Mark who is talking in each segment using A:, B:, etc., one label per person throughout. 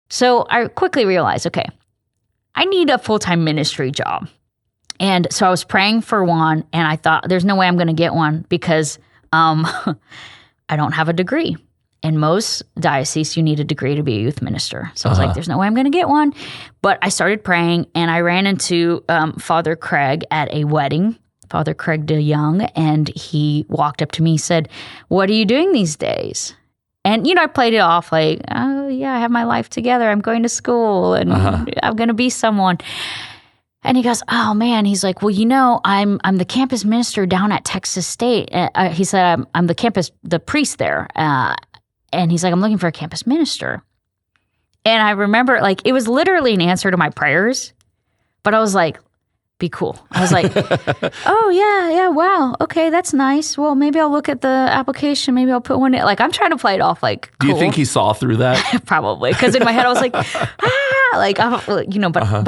A: So I quickly realized, okay, I need a full-time ministry job. And so I was praying for one, and I thought, there's no way I'm going to get one because I don't have a degree. In most dioceses, you need a degree to be a youth minister. So I was like, there's no way I'm going to get one. But I started praying, and I ran into Father Craig at a wedding, Father Craig DeYoung, and he walked up to me and said, what are you doing these days? And, I played it off like, oh, yeah, I have my life together. I'm going to school, and I'm going to be someone. And he goes, oh, man. He's like, well, I'm the campus minister down at Texas State. He said, I'm the priest there. And he's like, I'm looking for a campus minister. And I remember, like, it was literally an answer to my prayers. But I was like, be cool. I was like, oh, yeah, wow. Okay, that's nice. Well, maybe I'll look at the application. Maybe I'll put one in. Like, I'm trying to play it off like, cool.
B: Do you think he saw through that?
A: Probably. Because in my head, I was like, but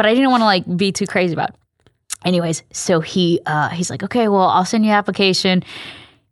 A: I didn't want to, like, be too crazy about it. Anyways, so he's like, okay, well, I'll send you an application.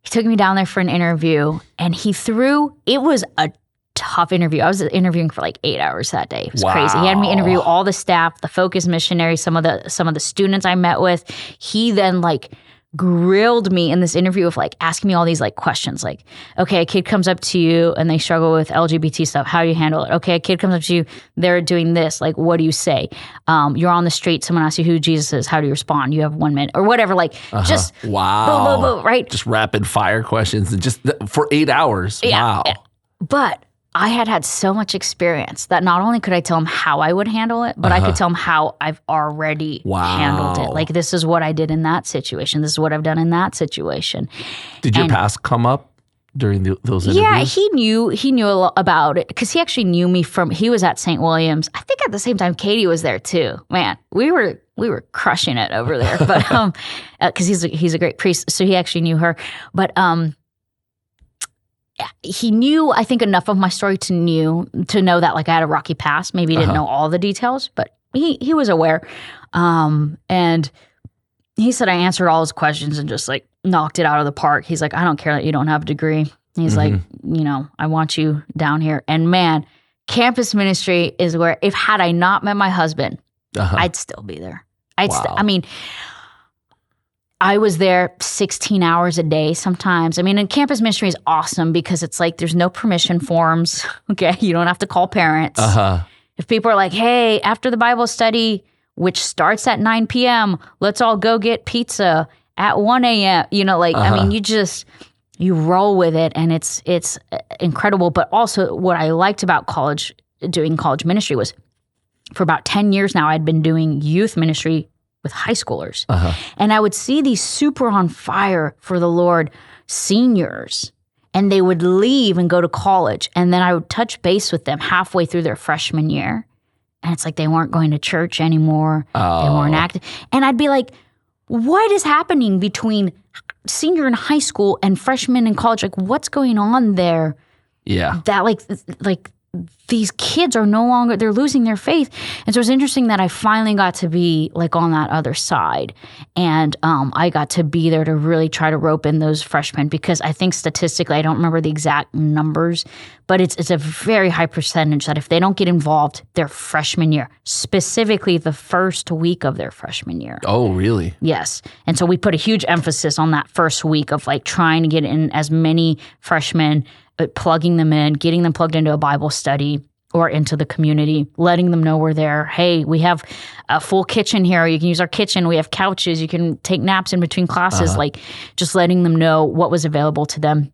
A: He took me down there for an interview, and it was a tough interview. I was interviewing for like 8 hours that day. It was crazy. He had me interview all the staff, the Focus missionaries, some of the students I met with. He then like grilled me in this interview of like asking me all these like questions like, okay, a kid comes up to you and they struggle with LGBT stuff. How do you handle it? Okay, a kid comes up to you, they're doing this. Like, what do you say? You're on the street, someone asks you who Jesus is. How do you respond? You have 1 minute or whatever. Like just
B: wow,
A: right?
B: Just rapid fire questions and just for 8 hours.
A: Yeah,
B: wow.
A: Yeah. But I had so much experience that not only could I tell him how I would handle it, but I could tell him how I've already handled it. Like, this is what I did in that situation. This is what I've done in that situation.
B: Did your past come up during those interviews?
A: Yeah, he knew a lot about it because he actually knew me he was at St. William's. I think at the same time Katie was there too. Man, we were crushing it over there. But because he's a great priest, so he actually knew her. But he knew, I think, enough of my story to know that like I had a rocky past. Maybe he didn't know all the details, but he was aware. And he said I answered all his questions and just like knocked it out of the park. He's like, I don't care that you don't have a degree. He's like, I want you down here. And man, campus ministry is where, had I not met my husband, I'd still be there. I was there 16 hours a day sometimes. I mean, and campus ministry is awesome because it's like there's no permission forms. Okay, you don't have to call parents. If people are like, hey, after the Bible study, which starts at 9 p.m., let's all go get pizza at 1 a.m. I mean, you roll with it, and it's incredible. But also what I liked about doing college ministry was for about 10 years now, I'd been doing youth ministry with high schoolers. And I would see these super on fire for the Lord seniors, and they would leave and go to college. And then I would touch base with them halfway through their freshman year. And it's like they weren't going to church anymore. They weren't active. And I'd be like, what is happening between senior in high school and freshman in college? Like, what's going on there?
B: Yeah.
A: That like these kids are they're losing their faith. And so it's interesting that I finally got to be like on that other side. And I got to be there to really try to rope in those freshmen because I think statistically, I don't remember the exact numbers, but it's a very high percentage that if they don't get involved their freshman year, specifically the first week of their freshman year.
B: Oh, really?
A: Yes. And so we put a huge emphasis on that first week of like trying to get in as many freshmen, plugging them in, getting them plugged into a Bible study or into the community, letting them know we're there. Hey, we have a full kitchen here. You can use our kitchen. We have couches. You can take naps in between classes. Like just letting them know what was available to them.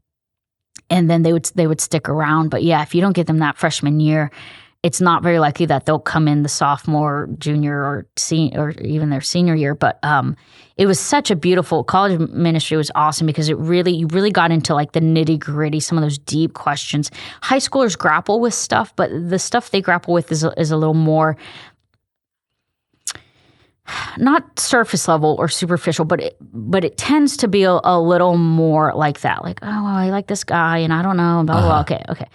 A: And then they would stick around. But yeah, if you don't get them that freshman year, it's not very likely that they'll come in the sophomore, junior, or senior, or even their senior year. But it was such a beautiful college ministry. Was awesome because you really got into like the nitty gritty, some of those deep questions. High schoolers grapple with stuff, but the stuff they grapple with is a little more not surface level or superficial, but it tends to be a little more like that. Like, oh, well, I like this guy, and I don't know, blah blah. Blah. Okay.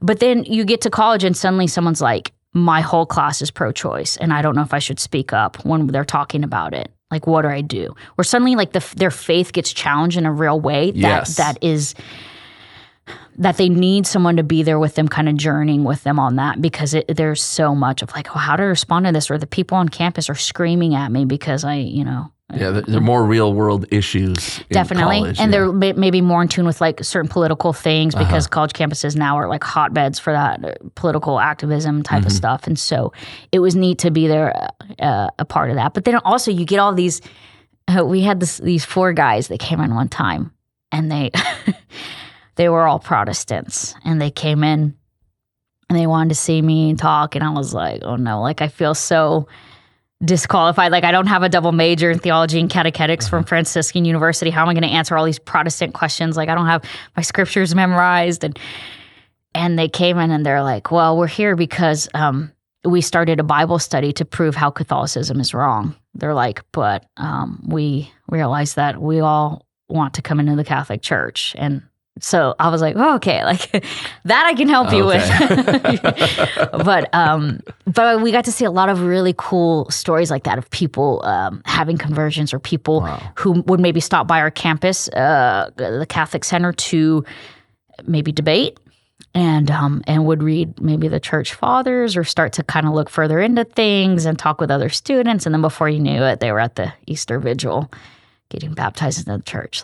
A: But then you get to college and suddenly someone's like, my whole class is pro-choice and I don't know if I should speak up when they're talking about it. Like, what do I do? Or suddenly like their faith gets challenged in a real way that is that they need someone to be there with them, kind of journeying with them on that, because there's so much of like, oh, how to respond to this, or the people on campus are screaming at me because
B: Yeah, there are more real world issues.
A: Definitely.
B: In college,
A: and they're maybe more in tune with like certain political things, because college campuses now are like hotbeds for that political activism type of stuff. And so it was neat to be there, a part of that. But then also you get all these, we had these 4 guys that came in one time, and they they were all Protestants, and they came in and they wanted to see me talk. And I was like, oh no, like I feel so disqualified. Like I don't have a double major in theology and catechetics from Franciscan University. How am I going to answer all these Protestant questions? Like I don't have my scriptures memorized. And they came in and they're like, well, we're here because we started a Bible study to prove how Catholicism is wrong. They're like, but we realize that we all want to come into the Catholic Church. And so I was like, oh, okay, like that I can help you with. But we got to see a lot of really cool stories like that of people having conversions, or people who would maybe stop by our campus, the Catholic Center, to maybe debate and would read maybe the church fathers, or start to kind of look further into things and talk with other students. And then before you knew it, they were at the Easter Vigil getting baptized into the church.